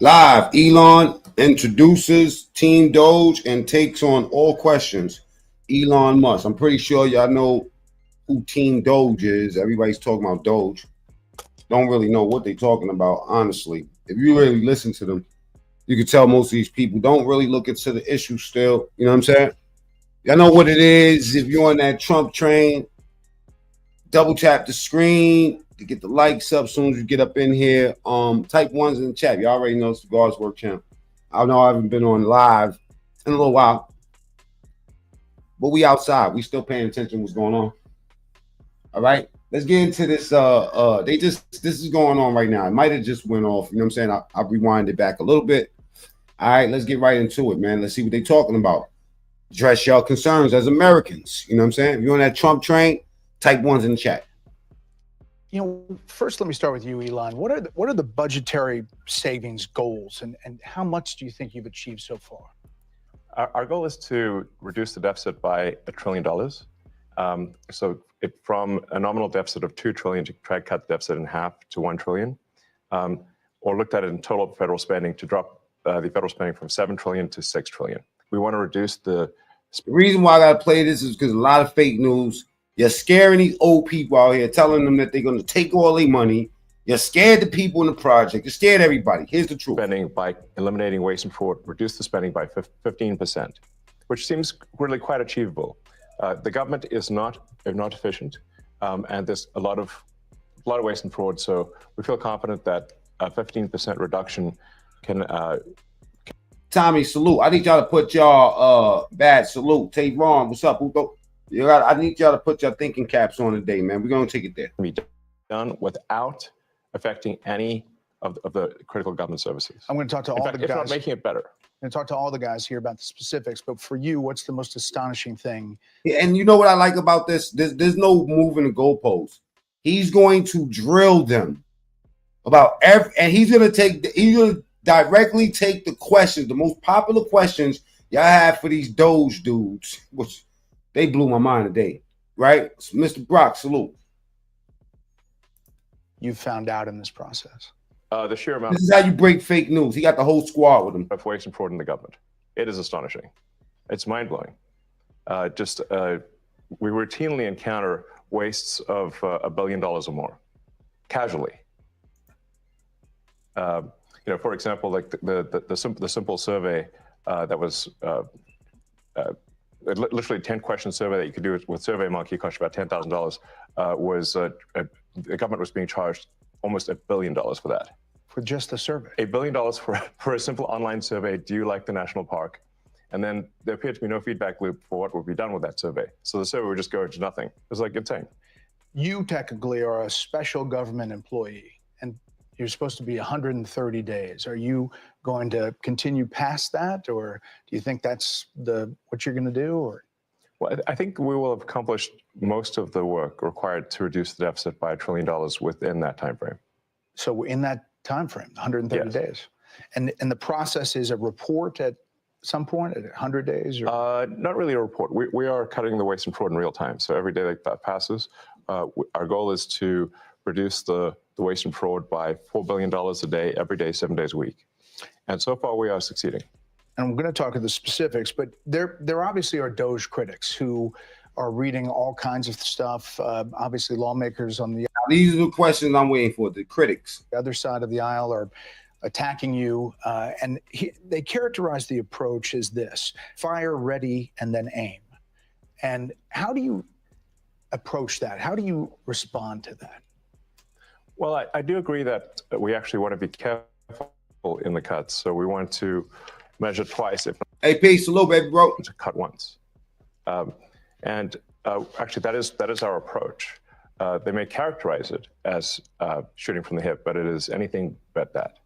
Live, Elon introduces Team Doge and takes on all questions. Elon Musk. I'm pretty sure y'all know who Team Doge is. Everybody's talking about Doge. Don't really know what they're talking about, honestly. If you really listen to them, you can tell most of these people don't really look into the issue still. You know what I'm saying? Y'all know what it is. If you're on that Trump train, double tap the screen to get the likes up as soon as you get up in here. Type ones in the chat. You already know it's the Guards Work Channel. I know I haven't been on live in a little while, but we outside. We still paying attention to what's going on. All right, let's get into this. This is going on right now. It might have just went off. You know what I'm saying? I'll rewind it back a little bit. All right, let's get right into it, man. Let's see what they're talking about. Address y'all concerns as Americans. You know what I'm saying? If you're on that Trump train, type ones in the chat. You know, first, let me start with you, Elon. What are the budgetary savings goals, and how much do you think you've achieved so far? Our goal is to reduce the deficit by $1 trillion. From a nominal deficit of $2 trillion to try to cut the deficit in half to $1 trillion, or looked at it in total federal spending to drop the federal spending from $7 trillion to $6 trillion. We want to reduce the reason why I gotta play this is because a lot of fake news. You're scaring these old people out here, telling them that they're going to take all their money. You're scared the people in the project. You're scared everybody. Here's the truth. Spending by eliminating waste and fraud, reduce the spending by 15%, which seems really quite achievable. The government is not efficient, and there's a lot of waste and fraud. So we feel confident that a 15% reduction can. Tommy, salute. I need y'all to put y'all bad salute. Tate Ron, what's up? I need y'all to put your thinking caps on today, man. We're gonna take it there. Be done without affecting any of the critical government services. I'm going to talk to all the guys. If not making it better. I'm going to talk to all the guys here about the specifics. But for you, what's the most astonishing thing? And you know what I like about this? There's no moving the goalposts. He's going to drill them about and he's going to directly take the questions, the most popular questions y'all have for these Doge dudes, which they blew my mind today, right? So Mr. Brock, salute. You found out in this process? The sheer amount. This is how you break fake news. He got the whole squad with him. Of waste and fraud in the government. It is astonishing. It's mind-blowing. We routinely encounter wastes of $1 billion or more, casually. For example, like the simple survey that was literally 10-question survey that you could do with SurveyMonkey, cost about $10,000. The government was being charged almost $1 billion for that. For just the survey? $1 billion for a simple online survey. Do you like the national park? And then there appeared to be no feedback loop for what would be done with that survey. So the survey would just go into nothing. It was like insane. You technically are a special government employee, and you're supposed to be 130 days. Are you going to continue past that, or do you think that's what you're going to do? Or? Well, I think we will have accomplished most of the work required to reduce the deficit by $1 trillion within that time frame. So in that time frame, 130 days, and the process is a report at some point at 100 days? Or? Not really a report. We are cutting the waste and fraud in real time. So every day that passes, our goal is to reduce the waste and fraud by $4 billion a day, every day, 7 days a week. And so far, we are succeeding. And I'm going to talk of the specifics, but there obviously are Doge critics who are reading all kinds of stuff. Obviously, lawmakers on the these are the questions I'm waiting for. The critics, the other side of the aisle, are attacking you, and they characterize the approach as this: fire, ready, and then aim. And how do you approach that? How do you respond to that? Well, I do agree that we actually want to be careful in the cuts. So we want to measure twice, if not. Hey, peace, hello, baby, bro. To cut once. Actually, that is our approach. They may characterize it as shooting from the hip, but it is anything but that.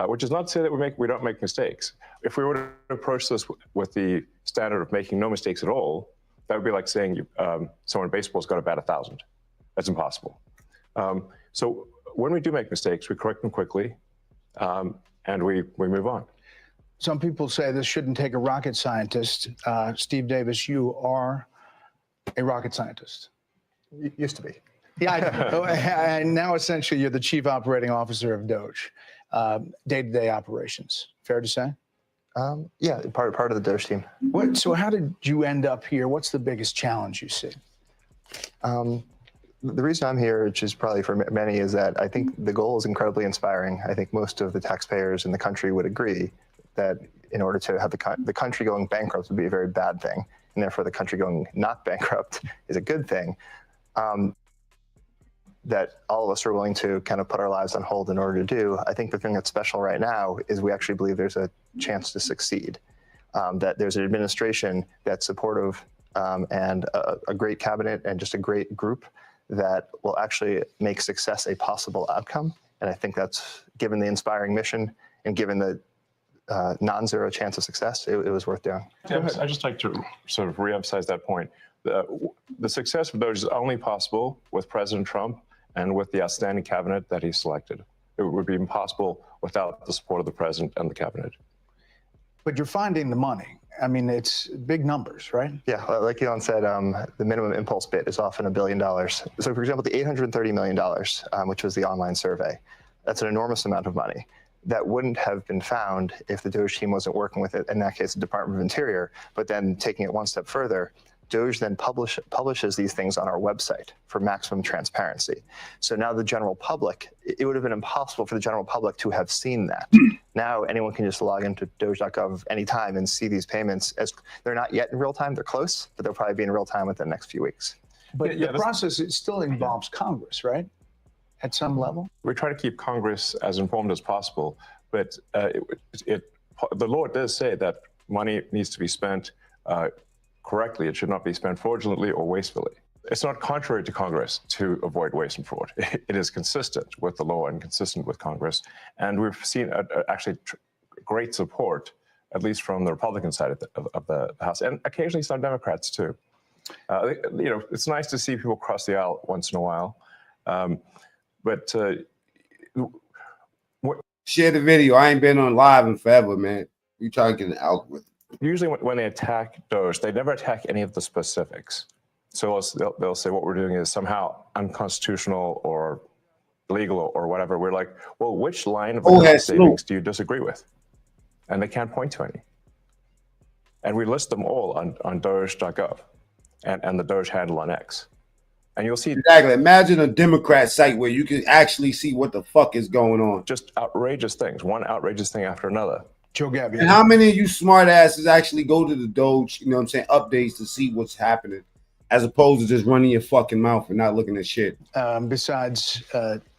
Which is not to say that we don't make mistakes. If we were to approach this with the standard of making no mistakes at all, that would be like saying someone in baseball's got to bat 1,000. That's impossible. So when we do make mistakes, we correct them quickly, and we move on. Some people say this shouldn't take a rocket scientist. Steve Davis, you are a rocket scientist. Used to be. Yeah, I know. And now essentially you're the chief operating officer of DOGE. day-to-day operations. Fair to say? Yeah, part of the DOGE team. So how did you end up here? What's the biggest challenge you see? The reason I'm here, which is probably for many, is that I think the goal is incredibly inspiring. I think most of the taxpayers in the country would agree that in order to have the country going bankrupt would be a very bad thing, and therefore the country going not bankrupt is a good thing. That all of us are willing to kind of put our lives on hold in order to do. I think the thing that's special right now is we actually believe there's a chance to succeed, that there's an administration that's supportive and a great cabinet and just a great group that will actually make success a possible outcome. And I think that's, given the inspiring mission and given the non-zero chance of success, it was worth doing. I'd just like to sort of reemphasize that point. The success of DOGE is only possible with President Trump and with the outstanding cabinet that he selected. It would be impossible without the support of the president and the cabinet. But you're finding the money. I mean, it's big numbers, right? Yeah, like Elon said, the minimum impulse bid is often $1 billion. So for example, the $830 million, which was the online survey, that's an enormous amount of money. That wouldn't have been found if the DOGE team wasn't working with it, in that case, the Department of Interior. But then taking it one step further, DOGE then publishes these things on our website for maximum transparency. So now the general public, it would have been impossible for the general public to have seen that. Now anyone can just log into doge.gov anytime and see these payments. As they're not yet in real time, they're close, but they'll probably be in real time within the next few weeks. But the process, it still involves Congress, right? At some level? We try to keep Congress as informed as possible, but the law does say that money needs to be spent correctly. It should not be spent fraudulently or wastefully. It's not contrary to Congress to avoid waste and fraud. It is consistent with the law and consistent with Congress. And we've seen actually great support, at least from the Republican side of the House, and occasionally some Democrats too. It's nice to see people cross the aisle once in a while. Share the video. I ain't been on live in forever, man. You try to get an algorithm. Usually when they attack DOGE, they never attack any of the specifics. So they'll say what we're doing is somehow unconstitutional or illegal or whatever. We're like, well, which line of the savings do you disagree with? And they can't point to any. And we list them all on doge.gov and the DOGE handle on X. And you'll see exactly. Imagine a Democrat site where you can actually see what the fuck is going on. Just outrageous things, one outrageous thing after another. Joe Gabby. And how many of you smart asses actually go to the DOGE, you know what I'm saying, updates to see what's happening, as opposed to just running your fucking mouth and not looking at shit? Besides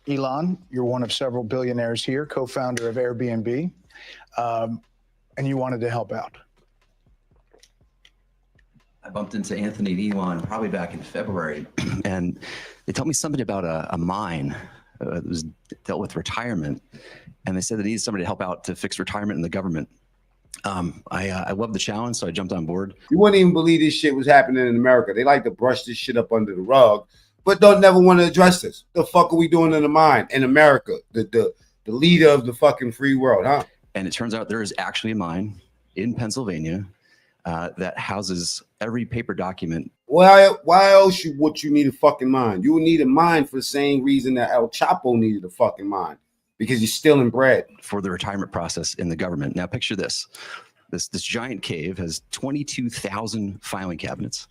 Elon, you're one of several billionaires here, co-founder of Airbnb, and you wanted to help out. I bumped into Anthony and Elon probably back in February, and they told me something about a mine that was dealt with retirement, and they said they needed somebody to help out to fix retirement in the government. I love the challenge, so I jumped on board. You wouldn't even believe this shit was happening in America. They like to brush this shit up under the rug, but don't never want to address this. The fuck are we doing in the mine in America? The leader of the fucking free world, huh? And it turns out there is actually a mine in Pennsylvania that houses every paper document. Why else would you need a fucking mine? You would need a mine for the same reason that El Chapo needed a fucking mine, because you're stealing bread. For the retirement process in the government. Now picture this. This giant cave has 22,000 filing cabinets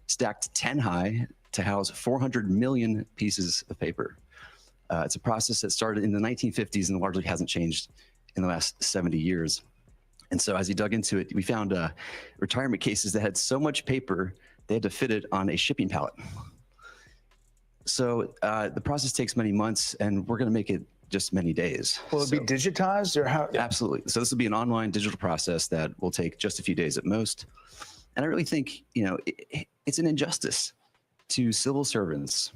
stacked 10 high to house 400 million pieces of paper. It's a process that started in the 1950s and largely hasn't changed in the last 70 years. And so as he dug into it, we found retirement cases that had so much paper, they had to fit it on a shipping pallet. So the process takes many months, and we're going to make it just many days. Will it be digitized or how? Absolutely. So this will be an online digital process that will take just a few days at most. And I really think, it's an injustice to civil servants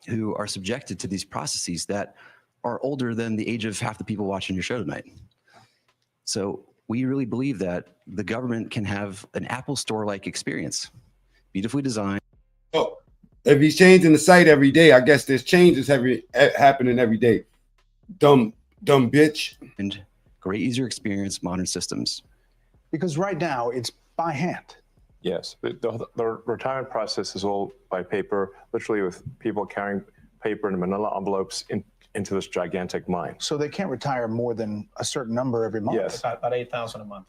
who are subjected to these processes that are older than the age of half the people watching your show tonight. So we really believe that the government can have an Apple Store-like experience, beautifully designed. Oh, if he's changing the site every day, I guess there's changes happening every day. Dumb bitch. And great user experience, modern systems. Because right now it's by hand. Yes, the retirement process is all by paper, literally with people carrying paper and manila envelopes into this gigantic mine. So they can't retire more than a certain number every month. Yes. About 8,000 a month.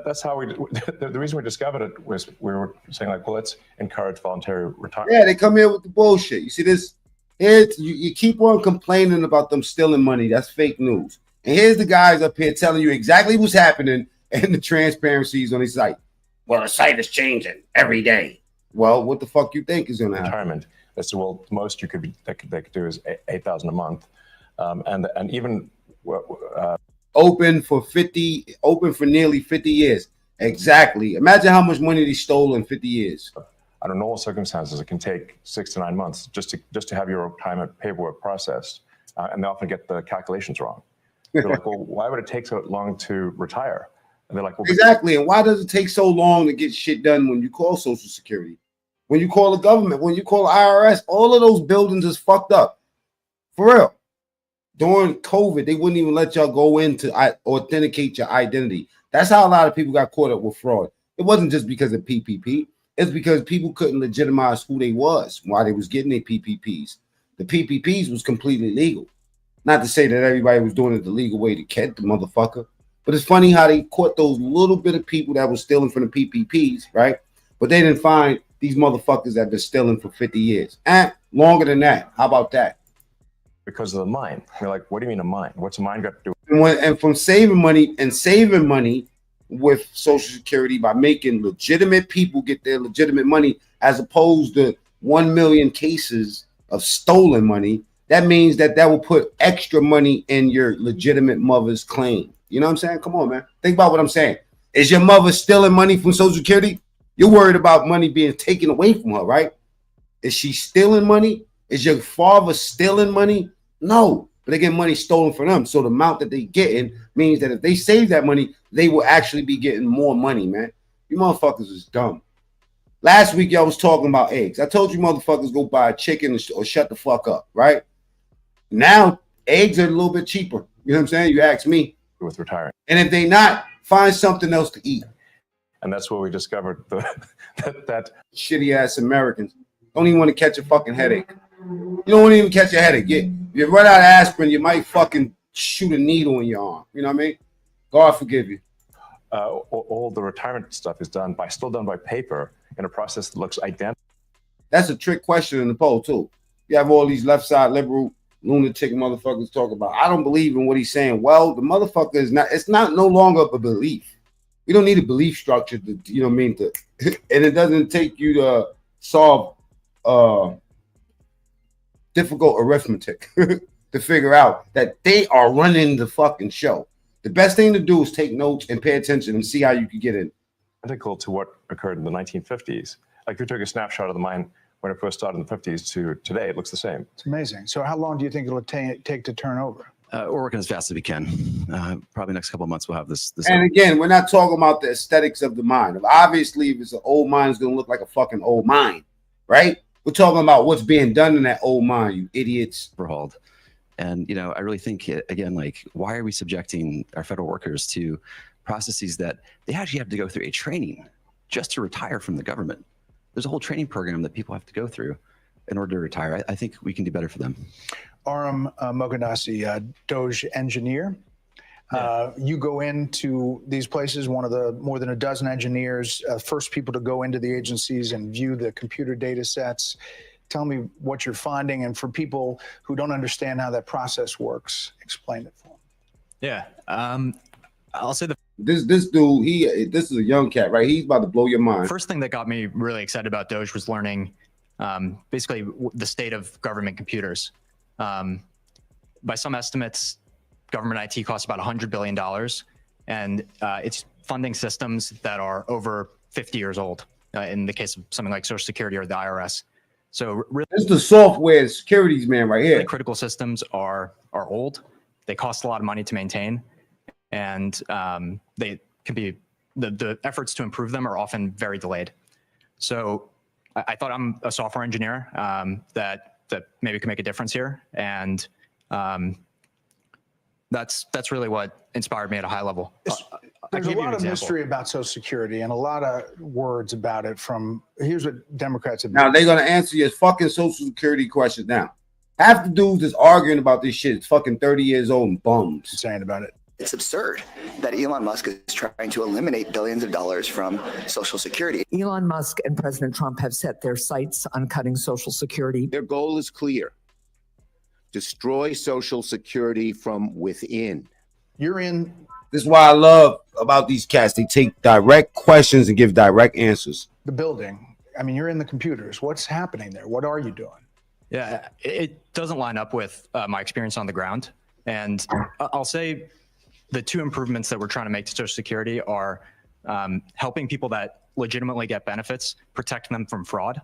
That's how the reason we discovered it was we were saying like, well, let's encourage voluntary retirement. Yeah, they come in with the bullshit. You see this? You keep on complaining about them stealing money. That's fake news. And here's the guys up here telling you exactly what's happening and the transparencies on his site. Well, the site is changing every day. Well, what the fuck you think is going to happen? Retirement. That's well, the most you could be they could do is 8,000 a month, and even open for nearly 50 years. Exactly. Imagine how much money they stole in 50 years. Under normal circumstances, it can take 6 to 9 months just to have your retirement paperwork processed, and they often get the calculations wrong. They're like, well, why would it take so long to retire? And they're like, well, exactly. And why does it take so long to get shit done when you call Social Security, when you call the government, when you call the IRS? All of those buildings is fucked up. For real. During COVID, they wouldn't even let y'all go in to authenticate your identity. That's how a lot of people got caught up with fraud. It wasn't just because of PPP. It's because people couldn't legitimize who they was while they was getting their PPPs. The PPPs was completely legal. Not to say that everybody was doing it the legal way to get the motherfucker. But it's funny how they caught those little bit of people that was stealing from the PPPs, right? But they didn't find these motherfuckers that have been stealing for 50 years. And longer than that. How about that? Because of the mine. You're like, what do you mean a mine? What's a mine got to do? And from saving money with Social Security by making legitimate people get their legitimate money, as opposed to 1 million cases of stolen money, that means that will put extra money in your legitimate mother's claim. You know what I'm saying? Come on, man. Think about what I'm saying. Is your mother stealing money from Social Security? You're worried about money being taken away from her, right? Is she stealing money? Is your father stealing money? No, but they get money stolen from them. So the amount that they getting means that if they save that money, they will actually be getting more money, man. You motherfuckers is dumb. Last week, y'all was talking about eggs. I told you motherfuckers go buy a chicken or shut the fuck up, right? Now, eggs are a little bit cheaper. You know what I'm saying? You ask me. With retiring. And if they not, find something else to eat. And that's where we discovered that shitty ass Americans don't even want to catch a fucking headache. You don't want to even catch a headache. You run out of aspirin, you might fucking shoot a needle in your arm. You know what I mean? God forgive you. All the retirement stuff is still done by paper in a process that looks identical. That's a trick question in the poll too. You have all these left side liberal lunatic motherfuckers talk about, I don't believe in what he's saying. Well, the motherfucker is not. It's not no longer a belief. We don't need a belief structure to, you know what I mean, to, and it doesn't take you to solve difficult arithmetic to figure out that they are running the fucking show. The best thing to do is take notes and pay attention and see how you can get in. Identical to what occurred in the 1950s. Like if you took a snapshot of the mine when it first started in the 50s to today, it looks the same. It's amazing. So how long do you think it'll take to turn over? We're working as fast as we can. Probably next couple of months we'll have this. And again, we're not talking about the aesthetics of the mine. Obviously, if it's an old mine, it's going to look like a fucking old mine, right? We're talking about what's being done in that old mine, you idiots. Overhauled. And, you know, I really think, again, like, why are we subjecting our federal workers to processes that they actually have to go through a training just to retire from the government? There's a whole training program that people have to go through in order to retire. I think we can do better for them. Aram Moganasi, DOGE engineer. You go into these places, one of the more than a dozen engineers, first people to go into the agencies and view the computer data sets. Tell me what you're finding, and for people who don't understand how that process works, explain it for them. Yeah, I'll say the This dude, this is a young cat, right? He's about to blow your mind. first thing that got me really excited about DOGE was learning basically the state of government computers. By some estimates, government IT costs about $100 billion, and it's funding systems that are over 50 years old in the case of something like Social Security or the IRS. So really, This is the software securities man right here. critical systems are old. They cost a lot of money to maintain, and they can be the efforts to improve them are often very delayed. So I thought I'm a software engineer that maybe can make a difference here, and that's really what inspired me at a high level. There's a lot of mystery about Social Security and a lot of words about it. Here's what Democrats have. Now they're gonna answer your fucking Social Security question now. Half the dudes that's arguing about this shit is fucking 30 years old and bums. Saying about it. It's absurd that Elon Musk is trying to eliminate billions of dollars from Social Security. Elon Musk and President Trump have set their sights on cutting Social Security. Their goal is clear: destroy Social Security from within. You're in. This is why I love about these cats. They take direct questions and give direct answers. The building. I mean, you're in the computers. What's happening there? What are you doing? Yeah, it doesn't line up with my experience on the ground. And I'll say the two improvements that we're trying to make to Social Security are helping people that legitimately get benefits, protect them from fraud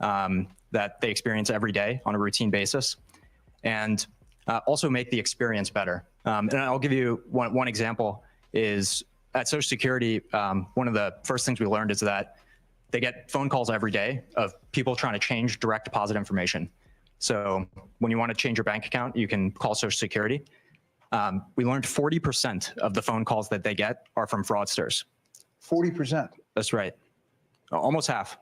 that they experience every day on a routine basis, and also make the experience better. And I'll give you one example is at Social Security, one of the first things we learned is that they get phone calls every day of people trying to change direct deposit information. So when you want to change your bank account, you can call Social Security. We learned 40% of the phone calls that they get are from fraudsters. 40%. That's right. Almost half.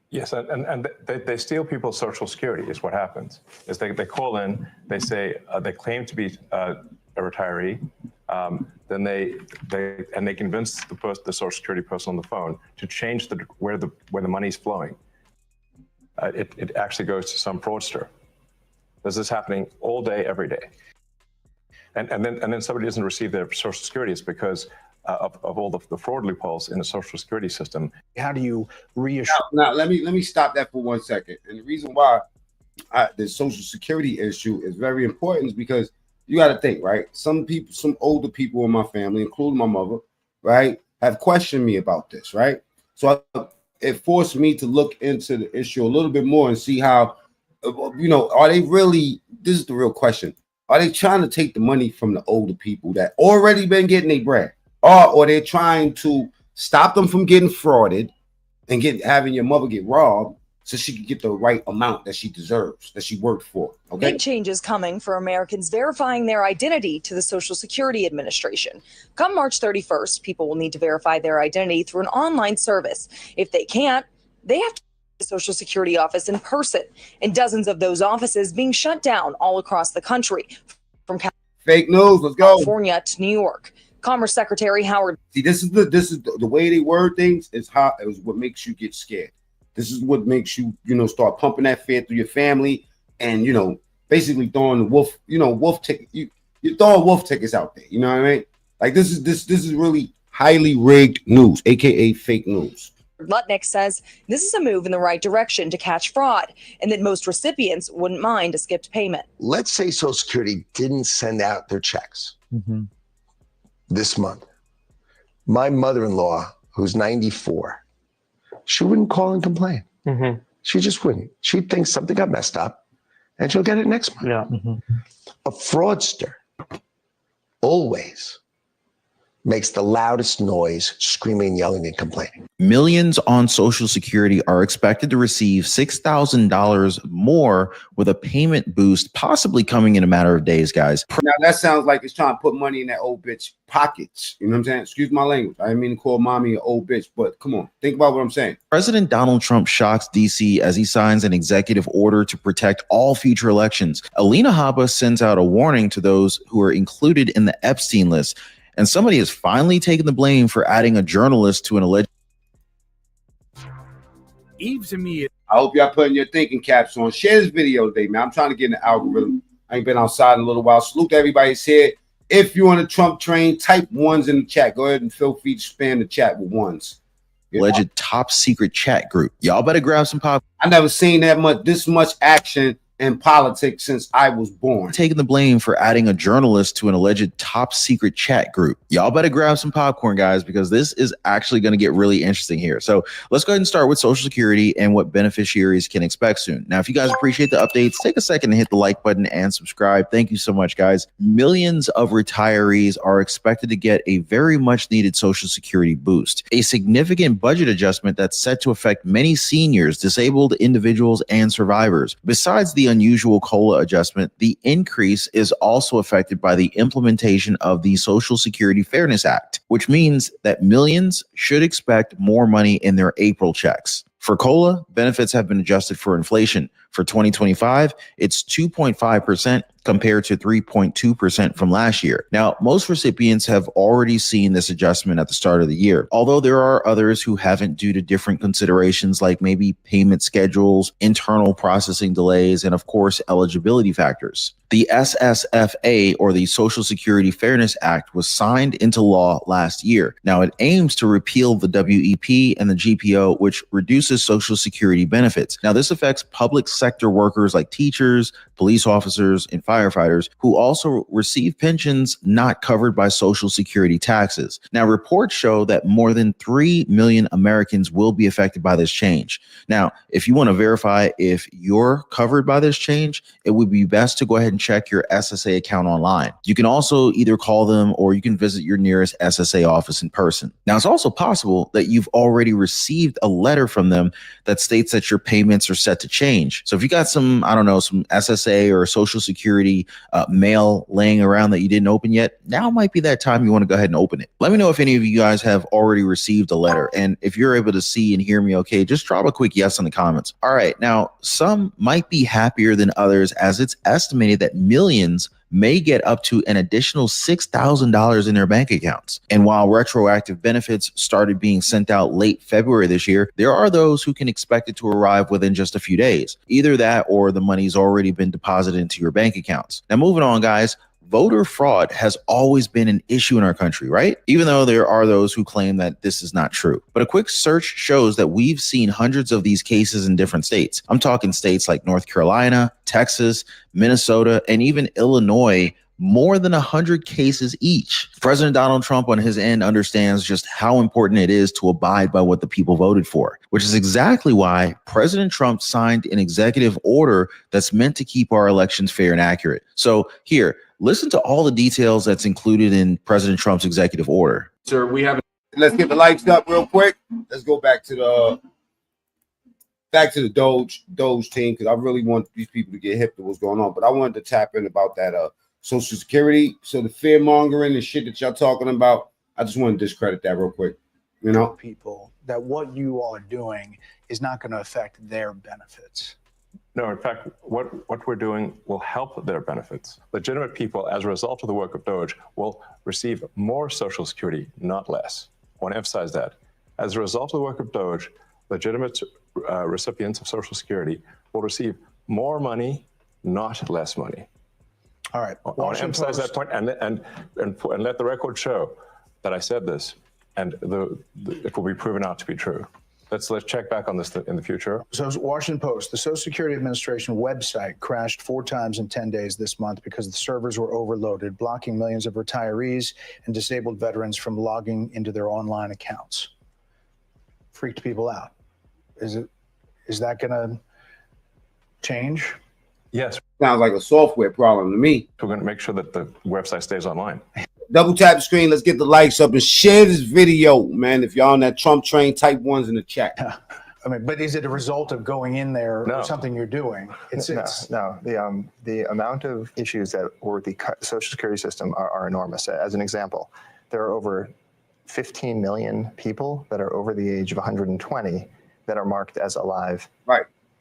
Yes, and they steal people's Social Security is what happens. Is they call in, they say they claim to be a retiree, then they convince the Social Security person on the phone to change where the money's flowing. It actually goes to some fraudster. This is happening all day, every day. And then somebody doesn't receive their Social Security. It's because of all the fraud loopholes in the Social Security system. How do you reassure? Now let me stop that for 1 second. And the reason why the Social Security issue is very important is because you got to think, right? Some older people in my family, including my mother, right, have questioned me about this, right? So it forced me to look into the issue a little bit more and see how, are they really? This is the real question. Are they trying to take the money from the older people that already been getting their bread? Or they're trying to stop them from getting frauded and having your mother get robbed so she can get the right amount that she deserves, that she worked for. Okay. Big changes coming for Americans verifying their identity to the Social Security Administration. Come March 31st, people will need to verify their identity through an online service. If they can't, they have to go to the Social Security office in person, and dozens of those offices being shut down all across the country, from fake news. Let's go. California to New York. Commerce Secretary Howard. See, this is the way they word things is what makes you get scared. This is what makes you, start pumping that fear through your family and, basically throwing the wolf ticket. You're throwing wolf tickets out there. You know what I mean? Like this is really highly rigged news, aka fake news. Lutnick says this is a move in the right direction to catch fraud and that most recipients wouldn't mind a skipped payment. Let's say Social Security didn't send out their checks this month. My mother-in-law, who's 94, she wouldn't call and complain. She just wouldn't. She'd think something got messed up and she'll get it next month. Yeah. A fraudster always makes the loudest noise, screaming, yelling, and complaining. Millions on Social Security are expected to receive $6,000 more with a payment boost, possibly coming in a matter of days, guys. Now that sounds like it's trying to put money in that old bitch pockets. You know what I'm saying? Excuse my language. I didn't mean to call mommy an old bitch, but come on, think about what I'm saying. President Donald Trump shocks DC as he signs an executive order to protect all future elections. Alina Habba sends out a warning to those who are included in the Epstein list. And somebody has finally taken the blame for adding a journalist to an alleged. Eve to me. I hope y'all putting your thinking caps on. Share this video today, man. I'm trying to get in the algorithm. I ain't been outside in a little while. Salute to everybody's here. If you're on the Trump train, type ones in the chat. Go ahead and feel free to spam the chat with ones. Alleged top secret chat group. Y'all better grab some pop. I never seen this much action in politics since I was born. Taking the blame for adding a journalist to an alleged top secret chat group. Y'all better grab some popcorn, guys, because this is actually going to get really interesting here. So let's go ahead and start with Social Security and what beneficiaries can expect soon. Now, if you guys appreciate the updates, take a second to hit the like button and subscribe. Thank you so much, guys. Millions of retirees are expected to get a very much needed Social Security boost, a significant budget adjustment that's set to affect many seniors, disabled individuals, and survivors. Besides the unusual COLA adjustment, the increase is also affected by the implementation of the Social Security Fairness Act, which means that millions should expect more money in their April checks. For COLA, benefits have been adjusted for inflation. For 2025, it's 2.5% compared to 3.2% from last year. Now, most recipients have already seen this adjustment at the start of the year, although there are others who haven't due to different considerations like maybe payment schedules, internal processing delays, and of course, eligibility factors. The SSFA, or the Social Security Fairness Act, was signed into law last year. Now, it aims to repeal the WEP and the GPO, which reduces Social Security benefits. Now, this affects public sector workers like teachers, police officers, and firefighters who also receive pensions not covered by Social Security taxes. Now, reports show that more than 3 million Americans will be affected by this change. Now, if you want to verify if you're covered by this change, it would be best to go ahead and check your SSA account online. You can also either call them or you can visit your nearest SSA office in person. Now, it's also possible that you've already received a letter from them that states that your payments are set to change. So if you got some, I don't know, some SSA or Social Security mail laying around that you didn't open yet, now might be that time you want to go ahead and open it. Let me know if any of you guys have already received a letter. And if you're able to see and hear me okay, just drop a quick yes in the comments. All right. Now, some might be happier than others, as it's estimated that millions may get up to an additional $6,000 in their bank accounts. And while retroactive benefits started being sent out late February this year, there are those who can expect it to arrive within just a few days. Either that or the money's already been deposited into your bank accounts. Now, moving on, guys. Voter fraud has always been an issue in our country, right? Even though there are those who claim that this is not true. But a quick search shows that we've seen hundreds of these cases in different states. I'm talking states like North Carolina, Texas, Minnesota, and even Illinois, more than 100 cases each. President Donald Trump on his end understands just how important it is to abide by what the people voted for, which is exactly why President Trump signed an executive order that's meant to keep our elections fair and accurate. So here, listen to all the details that's included in President Trump's executive order. Sir, we have. Let's get the lights up real quick. Let's go back to the DOGE team, because I really want these people to get hip to what's going on. But I wanted to tap in about that Social Security. So the fear mongering and shit that y'all talking about, I just want to discredit that real quick. You know, people that what you all are doing is not going to affect their benefits. No, in fact, what we're doing will help their benefits. Legitimate people, as a result of the work of DOGE, will receive more Social Security, not less. I want to emphasize that. As a result of the work of DOGE, legitimate recipients of Social Security will receive more money, not less money. All right. I want to emphasize that point and let the record show that I said this, and it will be proven out to be true. Let's check back on this in the future. So Washington Post, the Social Security Administration website crashed 4 times in 10 days this month because the servers were overloaded, blocking millions of retirees and disabled veterans from logging into their online accounts. Freaked people out. Is that going to change? Yes. Sounds like a software problem to me. We're going to make sure that the website stays online. Double tap the screen. Let's get the likes up and share this video, man. If y'all on that Trump train, type ones in the chat. I mean, but is it a result of going in there or something you're doing? No. The amount of issues that were with the Social Security system are enormous. As an example, there are over 15 million people that are over the age of 120 that are marked as alive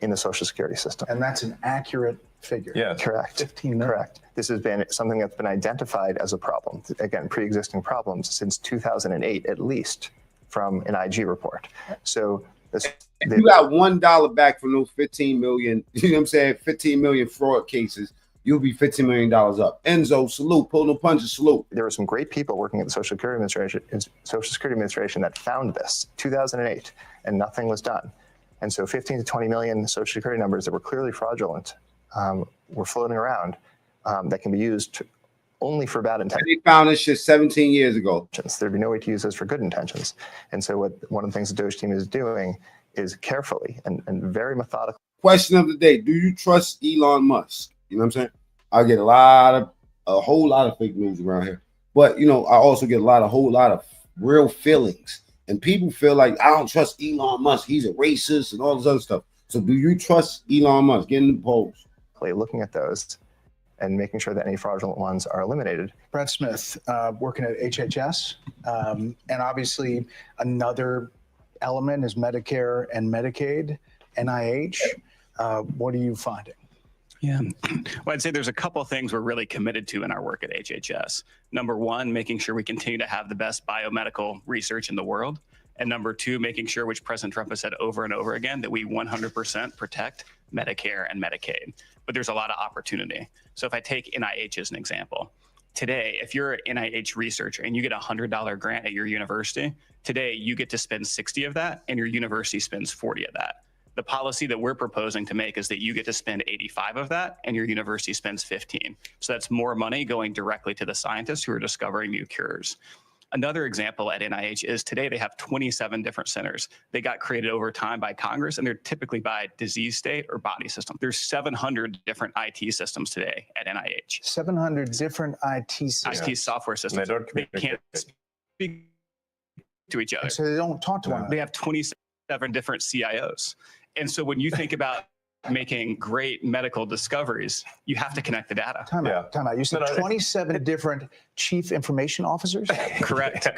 in the Social Security system. And that's an accurate figure. Yeah, correct. 15 million. Correct. This has been something that's been identified as a problem. Again, pre-existing problems since 2008, at least, from an IG report. So if you got $1 back from those 15 million, you know what I'm saying, 15 million fraud cases, you'll be $15 million up. Enzo, salute. Pull no punches, salute. There were some great people working at the Social Security Administration that found this, 2008, and nothing was done. And so 15 to 20 million Social Security numbers that were clearly fraudulent were floating around that can be used only for bad intentions. They found this shit 17 years ago. There'd be no way to use those for good intentions. And so one of the things the DOGE team is doing is carefully and very methodical. Question of the day: do you trust Elon Musk? You know what I'm saying? I get a whole lot of fake news around here, but you know, I also get a whole lot of real feelings. And people feel like, I don't trust Elon Musk. He's a racist and all this other stuff. So do you trust Elon Musk? Get in the polls. Looking at those and making sure that any fraudulent ones are eliminated. Brett Smith, working at HHS. And obviously another element is Medicare and Medicaid, NIH. What are you finding? Yeah. Well, I'd say there's a couple of things we're really committed to in our work at HHS. Number one, making sure we continue to have the best biomedical research in the world. And number two, making sure, which President Trump has said over and over again, that we 100% protect Medicare and Medicaid. But there's a lot of opportunity. So if I take NIH as an example, today, if you're an NIH researcher and you get a $100 grant at your university, today you get to spend 60 of that and your university spends 40 of that. The policy that we're proposing to make is that you get to spend 85 of that and your university spends 15. So that's more money going directly to the scientists who are discovering new cures. Another example at NIH is today they have 27 different centers. They got created over time by Congress, and they're typically by disease state or body system. There's 700 different IT systems today at NIH. 700 different IT systems. IT software systems. They can't speak to each other. So they don't talk to one another. They have 27 different CIOs. And so when you think about making great medical discoveries, you have to connect the data. Time out. You said 27 different chief information officers? Correct.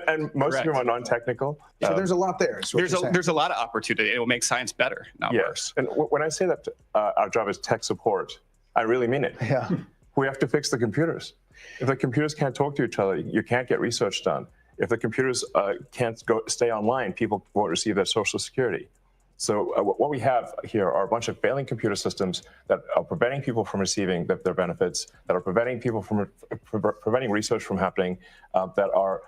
And most of them are non-technical. So there's a lot there. There's a lot of opportunity. It will make science better, not worse. And when I say that our job is tech support, I really mean it. Yeah. We have to fix the computers. If the computers can't talk to each other, you can't get research done. If the computers can't stay online, people won't receive their Social Security. So what we have here are a bunch of failing computer systems that are preventing people from receiving their benefits, that are preventing people from preventing research from happening, that are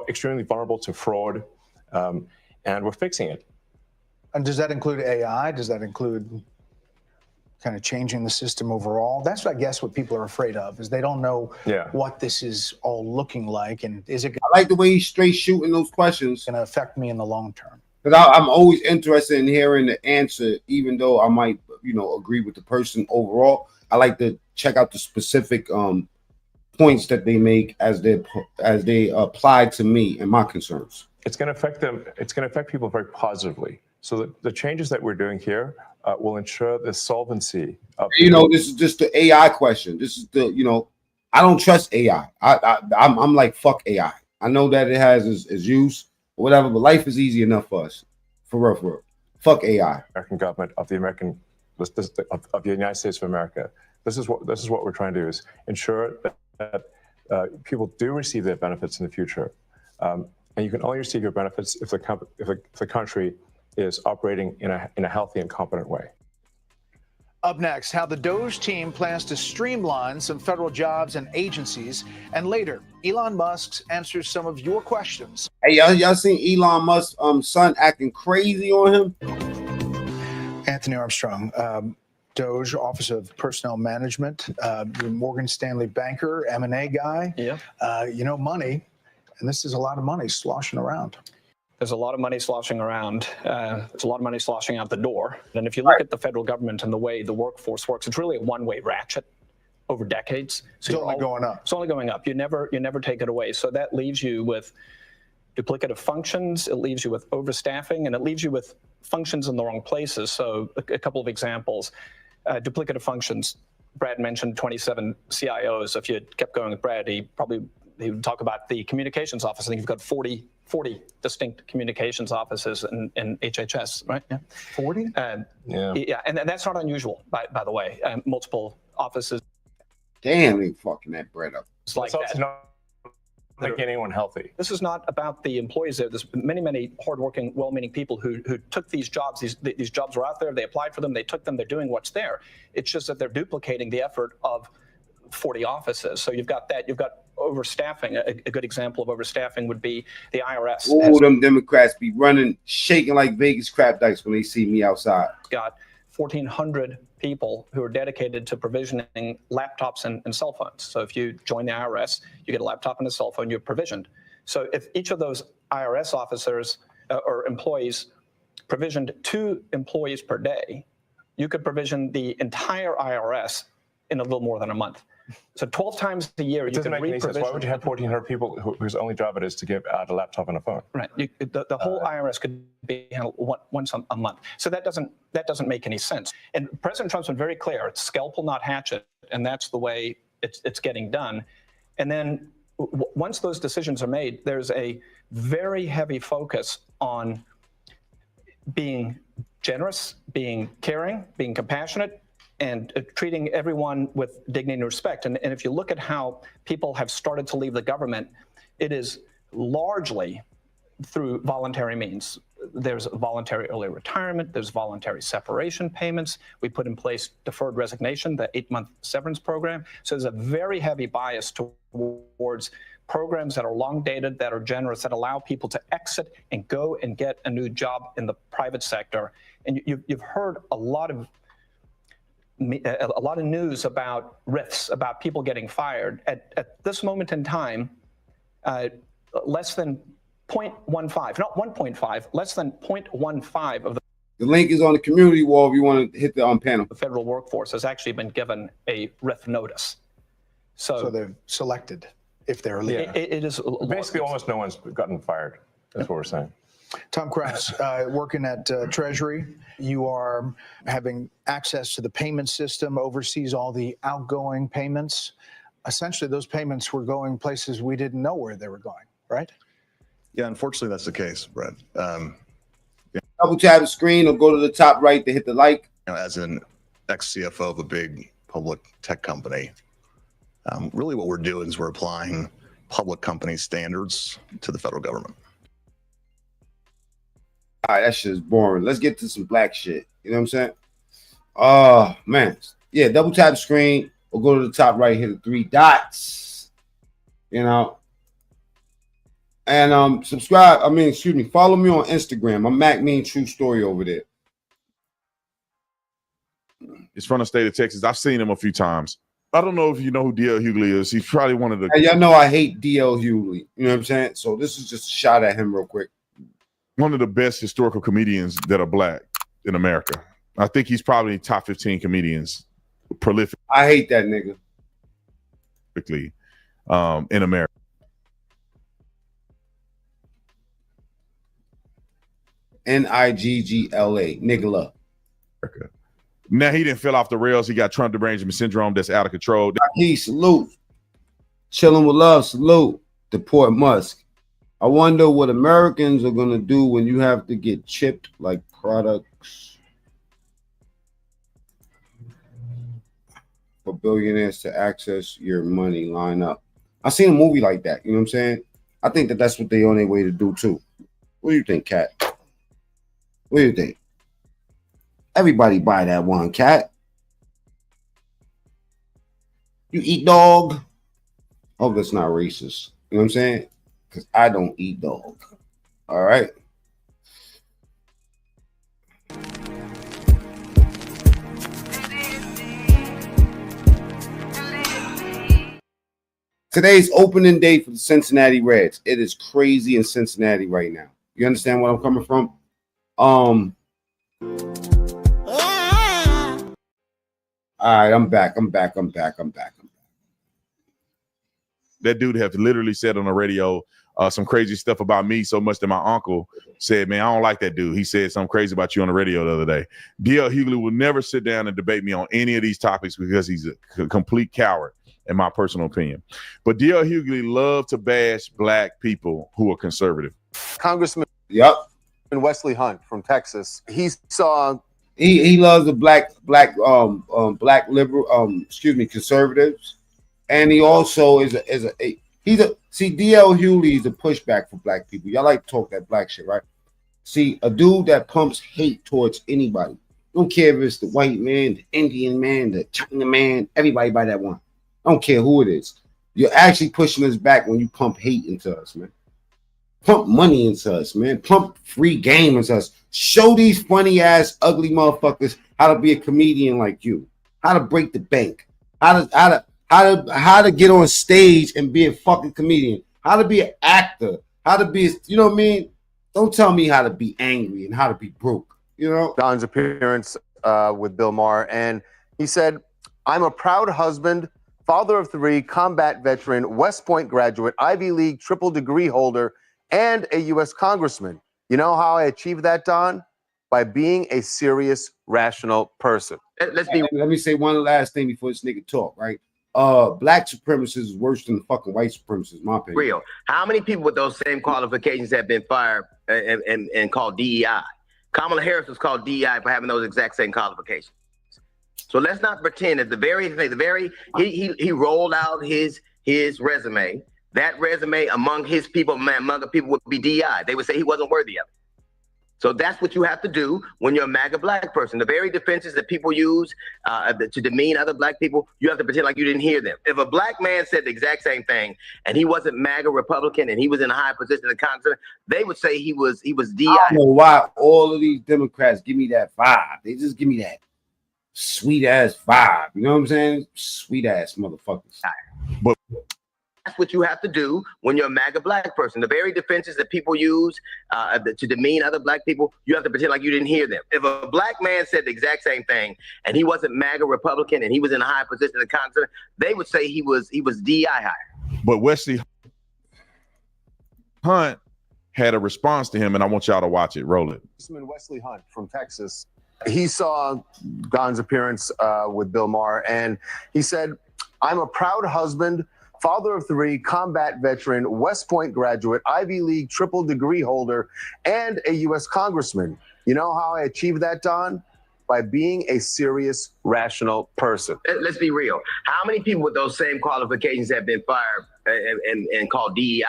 extremely vulnerable to fraud, and we're fixing it. And does that include AI? Does that include kind of changing the system overall? That's, I guess, what people are afraid of, is they don't know what this is all looking like, and is it? I like the way he's straight shooting those questions. Going to affect me in the long term. Because I'm always interested in hearing the answer, even though I might, agree with the person overall. I like to check out the specific points that they make as they apply to me and my concerns. It's going to affect them. It's going to affect people very positively. So the changes that we're doing here will ensure the solvency of. This is just the AI question. This is the, I don't trust AI. I'm like, fuck AI. I know that it has its use. Whatever, but life is easy enough for us. For real. Fuck AI. American government of the of the United States of America. This is what we're trying to do, is ensure that people do receive their benefits in the future, and you can only receive your benefits if the country is operating in a healthy and competent way. Up next, how the DOGE team plans to streamline some federal jobs and agencies. And later, Elon Musk answers some of your questions. Hey, y'all seen Elon Musk's son acting crazy on him? Anthony Armstrong, DOGE, Office of Personnel Management, Morgan Stanley banker, M&A guy. Yeah. Money, and this is a lot of money sloshing around. There's a lot of money sloshing around. There's a lot of money sloshing out the door. And if you look at the federal government and the way the workforce works, it's really a one-way ratchet over decades. So it's only going up. It's only going up. You never take it away. So that leaves you with duplicative functions. It leaves you with overstaffing, and it leaves you with functions in the wrong places. So a couple of examples. Duplicative functions. Brad mentioned 27 CIOs. If you kept going with Brad, he would talk about the communications office. I think you've got 40 distinct communications offices in HHS, right? Yeah. 40? Yeah, and that's not unusual, by the way. Multiple offices. Damn, they fucking that bread up. It's like that. Not making anyone healthy. This is not about the employees there. There's many hardworking, well-meaning people who took these jobs. These jobs were out there. They applied for them. They took them. They're doing what's there. It's just that they're duplicating the effort of 40 offices. So you've got that. You've got overstaffing. A good example of overstaffing would be the IRS. All them Democrats be running, shaking like Vegas crap dice when they see me outside. Got 1,400 people who are dedicated to provisioning laptops and cell phones. So if you join the IRS, you get a laptop and a cell phone, you're provisioned. So if each of those IRS officers or employees provisioned 2 employees per day, you could provision the entire IRS in a little more than a month. So 12 times a year, it doesn't make any sense. Why would you have 1,400 people whose only job it is to give out a laptop and a phone? Right. The whole IRS could be handled once a month. So that doesn't make any sense. And President Trump's been very clear: it's scalpel, not hatchet, and that's the way it's getting done. And then once those decisions are made, there's a very heavy focus on being generous, being caring, being compassionate, and treating everyone with dignity and respect. And if you look at how people have started to leave the government, it is largely through voluntary means. There's voluntary early retirement, there's voluntary separation payments. We put in place deferred resignation, the 8-month severance program. So there's a very heavy bias towards programs that are long dated, that are generous, that allow people to exit and go and get a new job in the private sector. And you've heard a lot of news about rifts, about people getting fired. At this moment in time, less than 0.15, not 1.5, less than 0.15 of the link is on the community wall if you want to hit the panel. The federal workforce has actually been given a RIF notice. So they're selected if they're leaving. It is basically almost no one's gotten fired. That's what we're saying. Tom Krause, working at Treasury, you are having access to the payment system, oversees all the outgoing payments. Essentially, those payments were going places we didn't know where they were going, right? Yeah, unfortunately, that's the case, Brett. Double tap the screen or go to the top right to hit the like. As an ex-CFO of a big public tech company, really what we're doing is we're applying public company standards to the federal government. All right, that shit is boring. Let's get to some black shit. You know what I'm saying? Oh, man. Yeah, double tap the screen or go to the top right, hit the 3 dots. You know? And subscribe. Follow me on Instagram. I'm Mac Mean True Story over there. It's from the state of Texas. I've seen him a few times. I don't know if you know who D.L. Hughley is. He's probably one of the... Hey, y'all know I hate D.L. Hughley. You know what I'm saying? So this is just a shot at him real quick. One of the best historical comedians that are black in America. I think he's probably top 15 comedians, prolific. I hate that nigga. In America. Niggla, Nigla. Now he didn't fell off the rails. He got Trump derangement syndrome that's out of control. He salute. Chilling with love, salute. Deport Musk. I wonder what Americans are gonna do when you have to get chipped like products for billionaires to access your money. Line up. I seen a movie like that. You know what I'm saying? I think that that's what they on their way to do too. What do you think, Cat? What do you think? Everybody buy that one, Cat. You eat dog? Hope that's not racist. You know what I'm saying? Because I don't eat dog. All right. Today's opening day for the Cincinnati Reds. It is crazy in Cincinnati right now. You understand where I'm coming from? All right, I'm back. That dude have literally said on the radio some crazy stuff about me so much that my uncle said, man, I don't like that dude. He said something crazy about you on the radio the other day. D.L. Hughley will never sit down and debate me on any of these topics because he's a complete coward, in my personal opinion. But D.L. Hughley loved to bash black people who are conservative. Congressman Wesley Hunt from Texas, he saw... He loves the black liberal, conservatives. And he also is a D.L. Hughley is a pushback for black people. Y'all like to talk that black shit, right? See, a dude that pumps hate towards anybody. Don't care if it's the white man, the Indian man, the China man, everybody buy that one. I don't care who it is. You're actually pushing us back when you pump hate into us, man. Pump money into us, man. Pump free game into us. Show these funny ass, ugly motherfuckers how to be a comedian like you. How to break the bank. How to get on stage and be a fucking comedian. How to be an actor. How to be, you know what I mean? Don't tell me how to be angry and how to be broke. You know? Don's appearance with Bill Maher, and he said, "I'm a proud husband, father of 3, combat veteran, West Point graduate, Ivy League triple degree holder, and a U.S. congressman. You know how I achieved that, Don? By being a serious, rational person." Let me say one last thing before this nigga talk, right? Black supremacists is worse than fucking white supremacists, in my opinion. Real. How many people with those same qualifications have been fired and called DEI? Kamala Harris was called DEI for having those exact same qualifications. So let's not pretend that he rolled out his resume. That resume among his people, among the people would be DEI. They would say he wasn't worthy of it. So that's what you have to do when you're a MAGA black person. The very defenses that people use to demean other black people, you have to pretend like you didn't hear them. If a black man said the exact same thing and he wasn't MAGA Republican and he was in a high position in Congress, they would say he was DI. I don't know why all of these Democrats give me that vibe. They just give me that sweet ass vibe. You know what I'm saying? Sweet ass motherfuckers. But that's what you have to do when you're a MAGA black person. The very defenses that people use to demean other black people, you have to pretend like you didn't hear them. If a black man said the exact same thing and he wasn't MAGA Republican and he was in a high position in Congress, they would say he was DI hire. But Wesley Hunt had a response to him, and I want y'all to watch it. Roll it. Wesley Hunt from Texas. He saw Don's appearance with Bill Maher, and he said, "I'm a proud husband, father of 3, combat veteran, West Point graduate, Ivy League triple degree holder, and a U.S. congressman. You know how I achieved that, Don? By being a serious, rational person." Let's be real. How many people with those same qualifications have been fired and called DEI?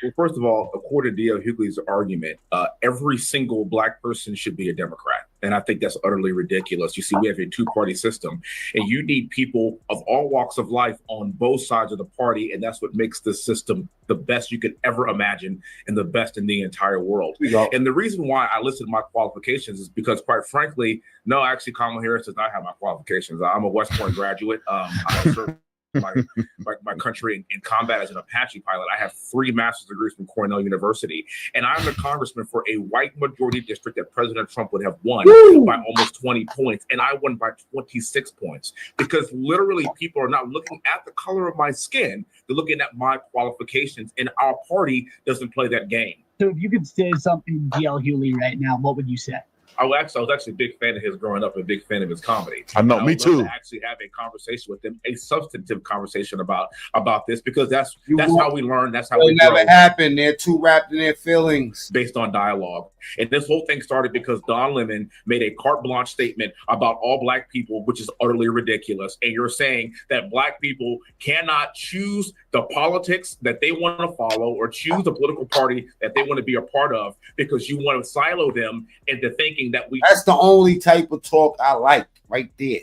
Well, first of all, according to D.L. Hughley's argument, every single black person should be a Democrat. And I think that's utterly ridiculous. You see, we have a two-party system, and you need people of all walks of life on both sides of the party, and that's what makes this system the best you could ever imagine and the best in the entire world. And the reason why I listed my qualifications is because, quite frankly, no, actually, Kamala Harris does not have my qualifications. I'm a West Point graduate. I served my country in combat as an Apache pilot. I have 3 master's degrees from Cornell University, and I'm the congressman for a white majority district that President Trump would have won by almost 20 points, and I won by 26 points because literally people are not looking at the color of my skin, they're looking at my qualifications, and our party doesn't play that game. So if you could say something to D.L. Hughley right now, what would you say? I was actually a big fan of his growing up, and a big fan of his comedy. I know, me too. To actually have a conversation with him, a substantive conversation about this, because that's how we learn. That's how we grow. Never happened. They're too wrapped in their feelings. Based on dialogue. And this whole thing started because Don Lemon made a carte blanche statement about all black people, which is utterly ridiculous. And you're saying that black people cannot choose the politics that they want to follow or choose the political party that they want to be a part of because you want to silo them into thinking that we... That's the only type of talk I like right there.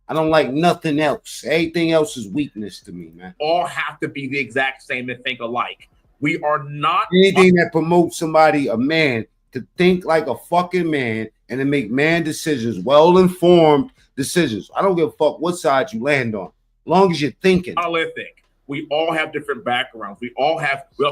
I don't like nothing else. Everything else is weakness to me, man. All have to be the exact same and think alike. We are not... Anything that promotes somebody, a man, to think like a fucking man and to make man decisions, well-informed decisions. I don't give a fuck what side you land on, as long as you're thinking. Monolithic. We all have different backgrounds. We all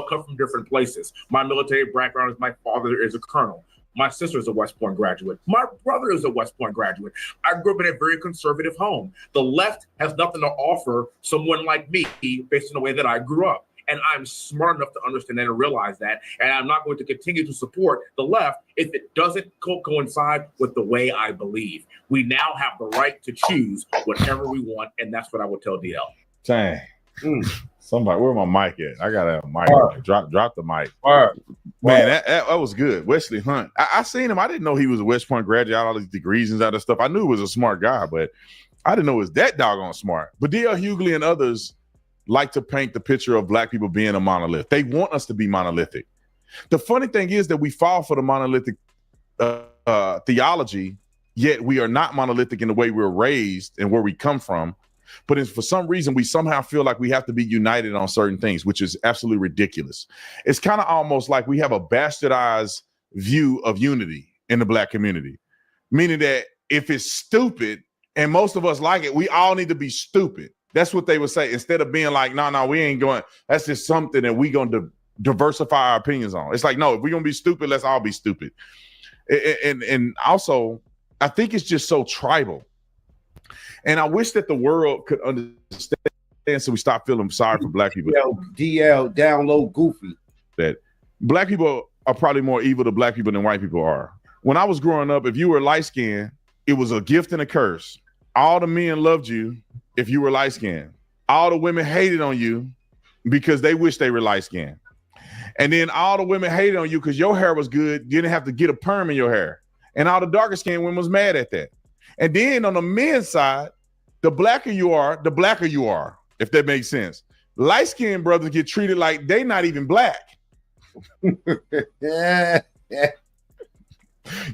come from different places. My military background is my father is a colonel. My sister is a West Point graduate. My brother is a West Point graduate. I grew up in a very conservative home. The left has nothing to offer someone like me based on the way that I grew up. And I'm smart enough to understand that and realize that. And I'm not going to continue to support the left if it doesn't coincide with the way I believe. We now have the right to choose whatever we want. And that's what I would tell DL. Dang. Somebody, where my mic at? I got a mic. Drop the mic. Man, that was good. Wesley Hunt. I seen him. I didn't know he was a West Point graduate, all these degrees and other stuff. I knew he was a smart guy, but I didn't know he was that doggone smart. But D.L. Hughley and others like to paint the picture of black people being a monolith. They want us to be monolithic. The funny thing is that we fall for the monolithic theology, yet we are not monolithic in the way we're raised and where we come from. But for some reason, we somehow feel like we have to be united on certain things, which is absolutely ridiculous. It's kind of almost like we have a bastardized view of unity in the black community, meaning that if it's stupid and most of us like it, we all need to be stupid. That's what they would say. Instead of being like, no, we ain't going. That's just something that we're going to diversify our opinions on. It's like, no, if we're going to be stupid, let's all be stupid. And also, I think it's just so tribal. And I wish that the world could understand so we stop feeling sorry for black people. DL, download Goofy. That black people are probably more evil to black people than white people are. When I was growing up, if you were light-skinned, it was a gift and a curse. All the men loved you if you were light-skinned. All the women hated on you because they wish they were light-skinned. And then all the women hated on you because your hair was good. You didn't have to get a perm in your hair. And all the darker skinned women was mad at that. And then on the men's side, the blacker you are, the blacker you are, if that makes sense. Light skinned brothers get treated like they not even black. Yeah.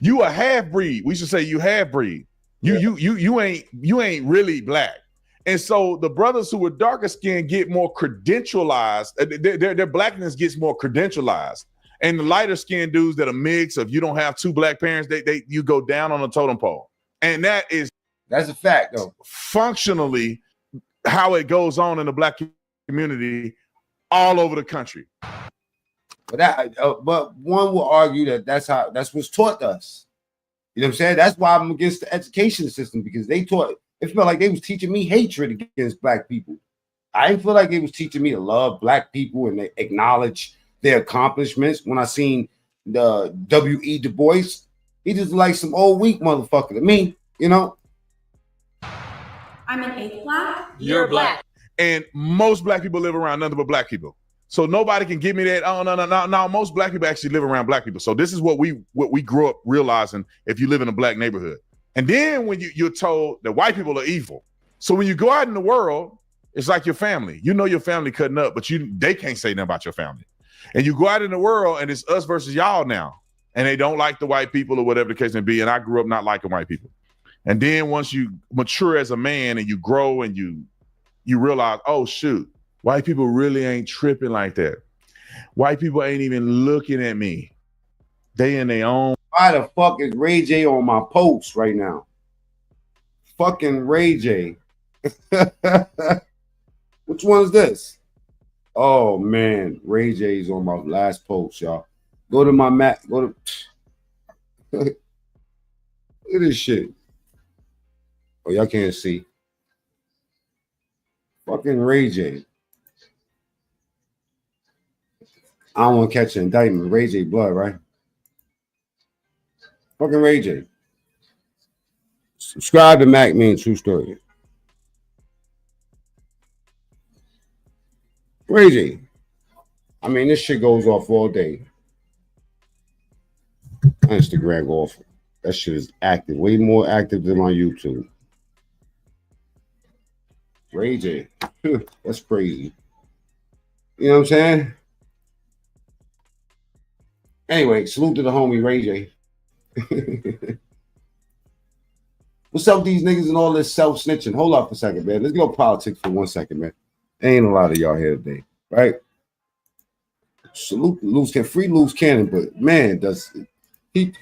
You a half breed. We should say you half breed. You ain't really black. And so the brothers who are darker skinned get more credentialized. Their blackness gets more credentialized. And the lighter skinned dudes that are mixed, if you don't have two black parents, you go down on the totem pole. And that's a fact, though. Functionally, how it goes on in the black community all over the country. But one will argue that's what's taught us. You know what I'm saying? That's why I'm against the education system, because it felt like they was teaching me hatred against black people. I didn't feel like they was teaching me to love black people and they acknowledge their accomplishments. When I seen the W.E. Du Bois, he just like some old weak motherfucker to me, you know? I'm an eighth black. You're black. And most black people live around nothing but black people. So nobody can give me that. Oh, no. Most black people actually live around black people. So this is what we grew up realizing if you live in a black neighborhood. And then when you're told that white people are evil. So when you go out in the world, it's like your family. You know your family cutting up, but they can't say nothing about your family. And you go out in the world and it's us versus y'all now. And they don't like the white people or whatever the case may be. And I grew up not liking white people. And then once you mature as a man and you grow and you realize, oh, shoot, white people really ain't tripping like that. White people ain't even looking at me. They in their own. Why the fuck is Ray J on my post right now? Fucking Ray J. Which one is this? Oh man, Ray J's on my last post, y'all. Go to my Mac. Look at this shit. Oh, y'all can't see. Fucking Ray J. I don't want to catch an indictment. Ray J blood, right? Fucking Ray J. Subscribe to Mac mean True Story. Ray J. I mean, this shit goes off all day. Instagram go off. That shit is active. Way more active than my YouTube. Ray J. That's crazy. You know what I'm saying? Anyway, salute to the homie Ray J. What's up with these niggas and all this self-snitching? Hold up for a second, man. Let's go politics for 1 second, man. There ain't a lot of y'all here today, right? Salute loose cannon, free loose cannon, but man, does he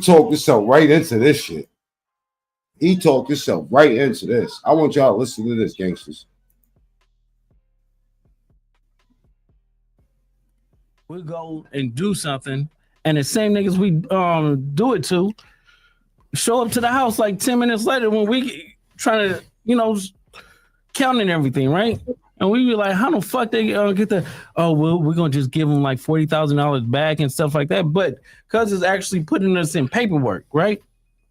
talked himself right into this shit. He talked himself right into this. I want y'all to listen to this, gangsters. We go and do something, and the same niggas we do it to show up to the house like 10 minutes later when we trying to, counting everything, right? And we be like, how the fuck they get the, oh, well, we're going to just give them like $40,000 back and stuff like that. But because it's actually putting us in paperwork, right?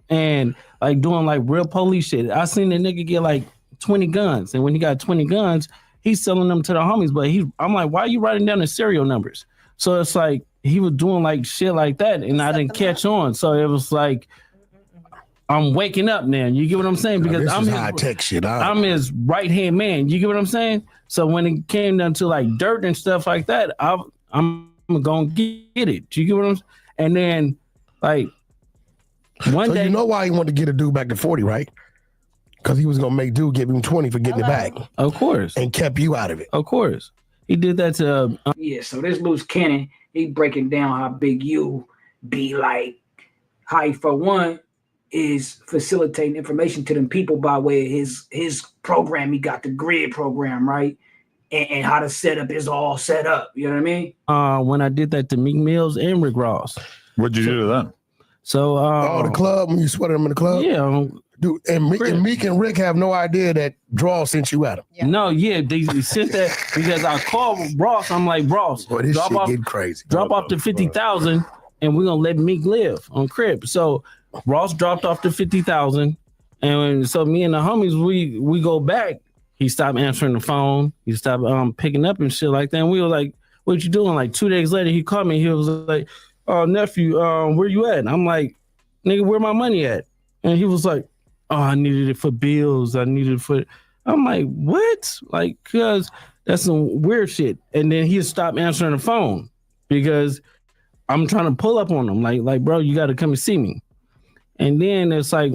And like doing like real police shit. I seen the nigga get like 20 guns. And when he got 20 guns, he's selling them to the homies. But I'm like, why are you writing down the serial numbers? So it's like he was doing like shit like that. And I didn't catch on. So it was like, I'm waking up now. You get what I'm saying? Because I'm his right-hand man. You get what I'm saying? So when it came down to like dirt and stuff like that, I'm gonna get it. You get what I'm saying? And then like one day, you know why he wanted to get a dude back to 40, right? Because he was gonna make dude give him 20 for getting it back. Of course. And kept you out of it. Of course. He did that to yeah, so this loose cannon, he breaking down how big you be, like how he, for one, is facilitating information to them people by way of his program. He got the grid program, right? And how the setup is all set up. You know what I mean? When I did that to Meek Mills and Rick Ross. What'd you do to them? So the club, when you sweated them in the club? Yeah. Dude, and Meek and Rick have no idea that Draw sent you at him. Yeah. No, yeah, they sent that because I called Ross. I'm like, Ross, boy, this shit getting crazy. Drop off the 50,000 and we're gonna let Meek live on crib. So Ross dropped off the 50,000, and so me and the homies we go back. He stopped answering the phone. He stopped picking up and shit like that. And we were like, "What you doing?" Like 2 days later, he called me. He was like, "Oh, nephew, where you at?" And I'm like, nigga, where my money at? And he was like, oh, I needed it for bills. I needed it for. I'm like, what? Like, cause that's some weird shit. And then he stopped answering the phone because I'm trying to pull up on him. Like, bro, you got to come and see me. And then it's like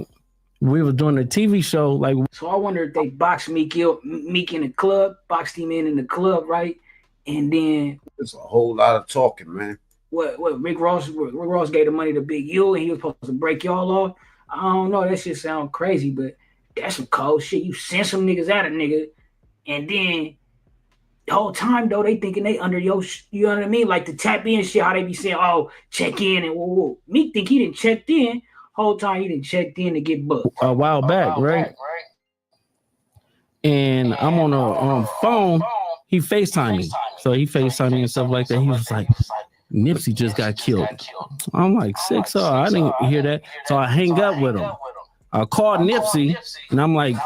we were doing a TV show. Like, so I wonder if they boxed Meek in the club, boxed him in the club, right? And then it's a whole lot of talking, man. What Rick Ross gave the money to Big U, and he was supposed to break y'all off. I don't know. That shit sound crazy, but that's some cold shit. You send some niggas at a nigga, and then the whole time though they thinking they under your, you know what I mean? Like the tap in shit, how they be saying, oh, check in and whoa. Meek think he didn't checked in. Whole time he didn't checked in to get booked. A while back, right? And I'm on a phone. He FaceTimed me. So he FaceTimed me and stuff like that. He was like, Nipsey just got killed. I'm like, sick. So I didn't hear that. So I hang up with him. I called Nipsey and I'm like,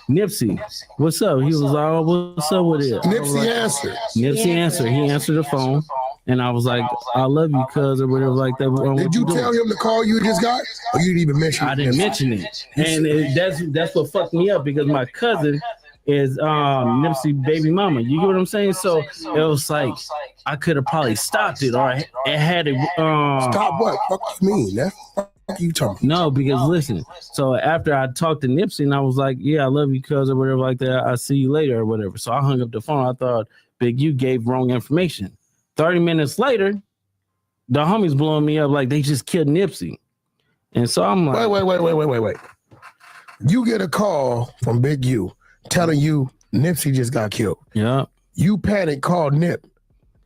Nipsey, what's up? He was like, oh, what's up with it? Nipsey answered. Nipsey answered. He answered the phone. And I was like, I love you, cuz, or whatever like that. Did you tell him the call you just got? Or you didn't even mention it? I didn't mention it. And that's what fucked me up because my cousin is Nipsey baby mama. You get what I'm saying? So it was like I could have probably stopped it, or it had it. Stop what? What you mean? That's what you talking? No, because listen. So after I talked to Nipsey and I was like, "Yeah, I love you, cuz," or whatever like that. I see you later, or whatever. So I hung up the phone. I thought Big U gave wrong information. 30 minutes later, the homies blowing me up like they just killed Nipsey, and so I'm like, wait. You get a call from Big U telling you Nipsey just got killed. Yeah. You panic, called Nip.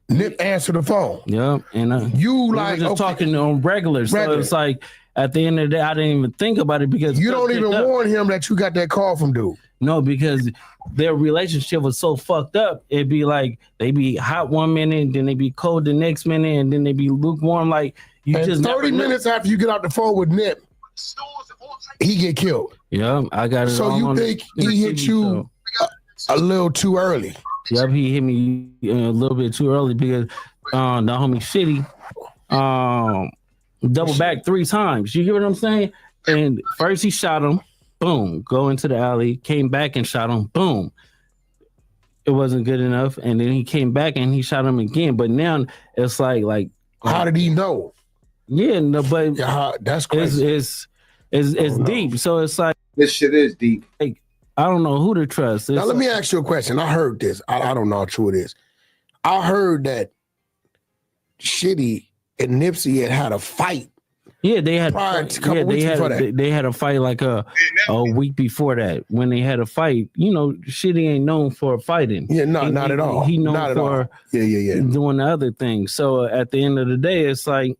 Nip answered the phone. Yeah. And you like just talking on regular. So it's like at the end of the day, I didn't even think about it because you don't even warn him that you got that call from dude. No, because their relationship was so fucked up. It'd be like they be hot one minute, then they be cold the next minute, and then they be lukewarm. Like you and just 30 minutes after you get off the phone with Nip, he get killed. Yeah, I got it. So you think he hit you a little too early? Yep, he hit me a little bit too early because the homie Shitty double back 3 times. You hear what I'm saying? And first he shot him, boom, go into the alley, came back and shot him, boom. It wasn't good enough. And then he came back and he shot him again. But now it's like how did he know? Yeah, no, but that's crazy. It's deep. So it's like this shit is deep. Like I don't know who to trust. Now let me ask you a question. I heard this. I don't know how true it is. I heard that Shitty and Nipsey had a fight. Yeah, they had. They had a fight like a week before that. When they had a fight, you know, Shitty ain't known for fighting. Yeah, not at all. He known not for doing the other things. So at the end of the day, it's like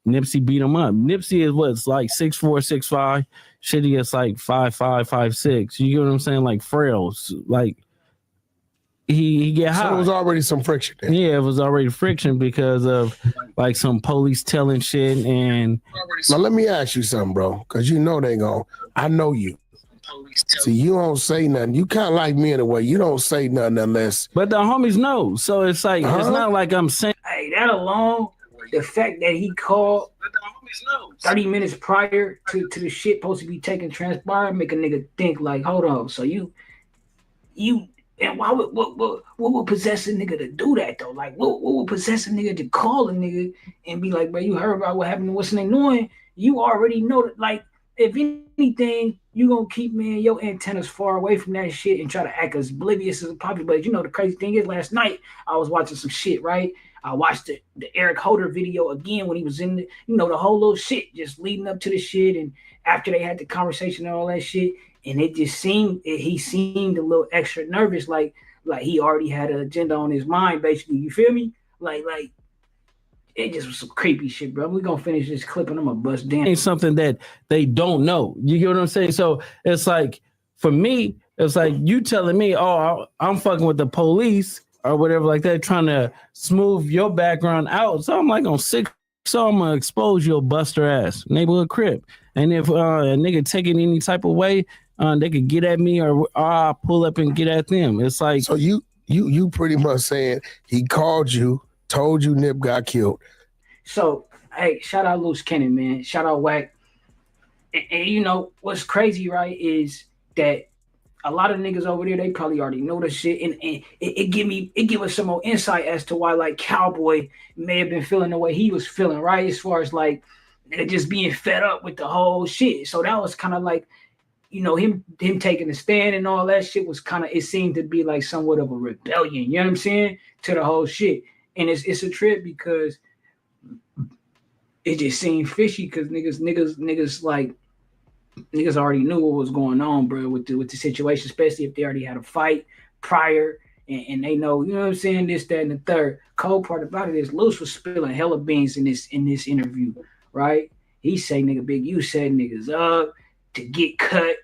Nipsey beat him up. Nipsey is what's like 6'4", 6'5". Shitty is like 5'5", 5'6". You get what I'm saying? Like frails. Like he get high. So it was already some friction there. Yeah, it was already friction because of like some police telling shit. And now let me ask you something, bro, because you know they gon'. I know you. See, you don't say nothing. You kind of like me in a way. You don't say nothing unless. But the homies know. So it's like it's not like I'm saying. Hey, that alone, the fact that he called 30 minutes prior to the shit supposed to be taking transpire, make a nigga think like, hold on, so you and why would what would possess a nigga to do that though? Like what would possess a nigga to call a nigga and be like, bro, you heard about what happened to what's name knowing you already know that, like, if anything, you gonna keep your antennas far away from that shit and try to act as oblivious as possible. But you know the crazy thing is, last night I was watching some shit, right? I watched the Eric Holder video again when he was in the, you know, the whole little shit just leading up to the shit, and after they had the conversation and all that shit, and it just seemed he seemed a little extra nervous, like he already had an agenda on his mind, basically. You feel me? Like it just was some creepy shit, bro. We're gonna finish this clip and I'm gonna bust down. It's something that they don't know. You get what I'm saying? So it's like for me, it's like you telling me, oh, I'm fucking with the police or whatever like that, trying to smooth your background out. So I'm like on 6, so I'm gonna expose your buster ass neighborhood crip. And if a nigga take it any type of way, they could get at me or I'll pull up and get at them. It's like, so you pretty much saying he called you, told you Nip got killed. So hey, shout out Loose Cannon, man. Shout out Wack. and you know what's crazy, right, is that a lot of niggas over there, they probably already know the shit, and it give us some more insight as to why like Cowboy may have been feeling the way he was feeling, right? As far as like just being fed up with the whole shit. So that was kind of like, you know, him taking a stand and all that shit was kind of, it seemed to be like somewhat of a rebellion, you know what I'm saying, to the whole shit. And it's a trip because it just seemed fishy because niggas like, niggas already knew what was going on, bro, with the situation, especially if they already had a fight prior and they know, you know what I'm saying, this, that, and the third. Cold part about it is Luce was spilling hella beans in this interview, right? He say, nigga, Big U set niggas up to get cut,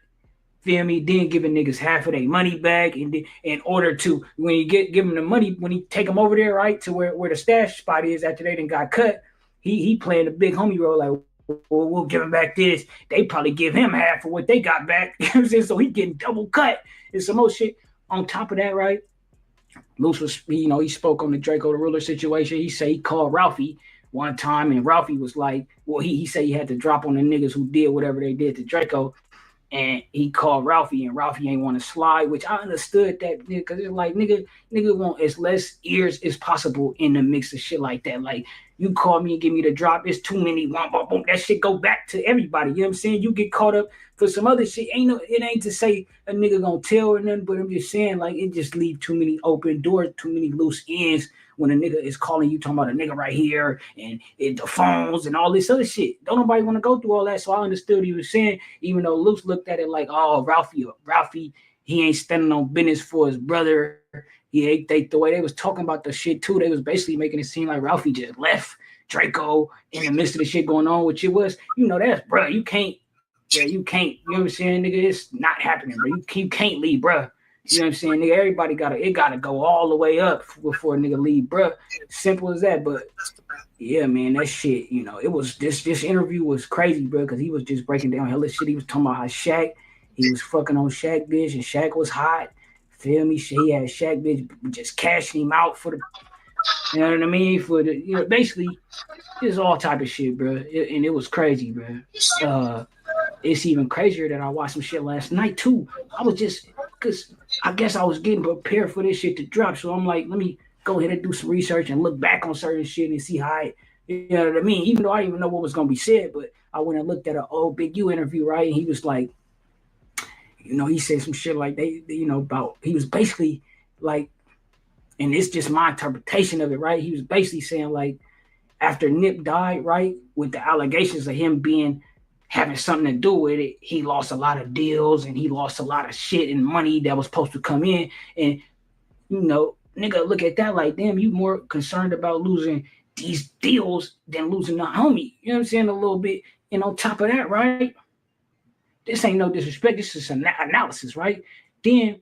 feel me? Then giving niggas half of their money back, and in order to, when you give them the money, when he take them over there, right, to where the stash spot is after they done got cut, he playing the big homie role, like, we'll give him back this. They probably give him half of what they got back. You know what I'm saying? So he getting double cut and some more shit. On top of that, right? Luce was, you know, he spoke on the Draco the Ruler situation. He said he called Ralphie one time, and Ralphie was like, well, he said he had to drop on the niggas who did whatever they did to Draco. And he called Ralphie, and Ralphie ain't want to slide, which I understood that, because it's like, nigga want as less ears as possible in the mix of shit like that. Like, you call me and give me the drop, it's too many, boom, boom, boom, that shit go back to everybody. You know what I'm saying? You get caught up for some other shit. It ain't to say a nigga gonna tell or nothing, but I'm just saying, like, it just leave too many open doors, too many loose ends when a nigga is calling you, talking about a nigga right here and the phones and all this other shit. Don't nobody want to go through all that. So I understood what he was saying, even though Luce looked at it like, oh, Ralphie, he ain't standing on business for his brother. The way they was talking about the shit too, they was basically making it seem like Ralphie just left Draco in the midst of the shit going on, which it was, you know, that's, bro, you can't, you know what I'm saying, nigga, it's not happening, bro. You can't leave, bro. You know what I'm saying, nigga, everybody gotta go all the way up before a nigga leave, bro. Simple as that. But yeah, man, that shit, you know, it was, this interview was crazy, bro, because he was just breaking down hella shit. He was talking about how he was fucking on Shaq bitch, and Shaq was hot. Feel me? He had Shaq bitch just cashing him out for the, you know what I mean? For the, you know, basically, it's all type of shit, bro. And it was crazy, bro. It's even crazier that I watched some shit last night too. I was just, cause I guess I was getting prepared for this shit to drop. So I'm like, let me go ahead and do some research and look back on certain shit and see how you know what I mean? Even though I didn't even know what was gonna be said, but I went and looked at an old Big U interview, right? And he was like, you know, he said some shit like you know, about, he was basically like, and it's just my interpretation of it, right? He was basically saying like, after Nip died, right, with the allegations of him having something to do with it, he lost a lot of deals and he lost a lot of shit and money that was supposed to come in. And, you know, nigga, look at that like, damn, you more concerned about losing these deals than losing the homie. You know what I'm saying? A little bit. And on top of that, right, this ain't no disrespect. This is an analysis, right? Then,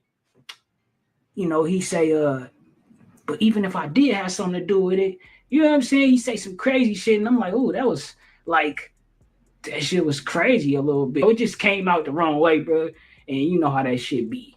you know, he say, but even if I did have something to do with it, you know what I'm saying? He say some crazy shit, and I'm like, oh, that was like, that shit was crazy a little bit. It just came out the wrong way, bro. And you know how that shit be.